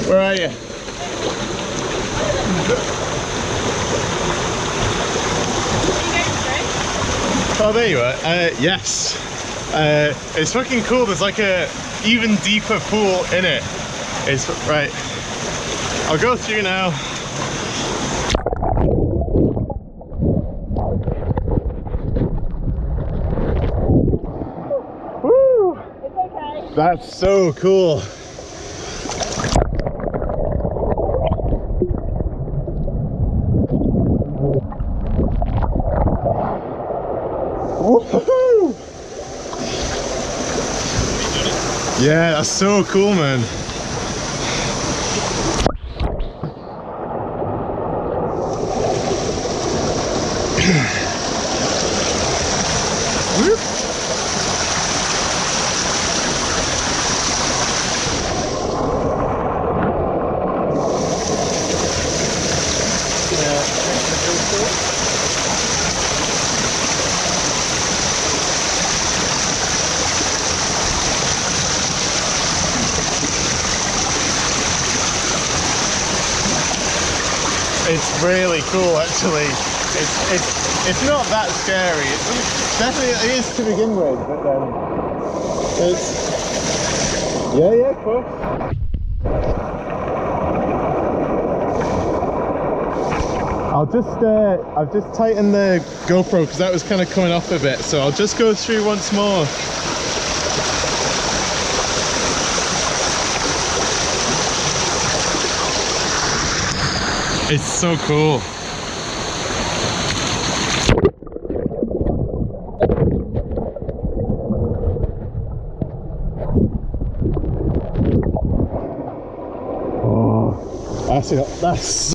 Where are you? Oh, there you are. Yes. It's fucking cool. There's like a even deeper pool in it. It's right. I'll go through now. Woo! It's okay. That's so cool. Woohoo! Yeah, that's so cool, man. It's really cool, actually. It's not that scary. It's definitely it is to begin with, but then it's yeah, of course. I've just tightened the GoPro because that was kind of coming off a bit, so I'll just go through once more. It's so cool. Oh, that's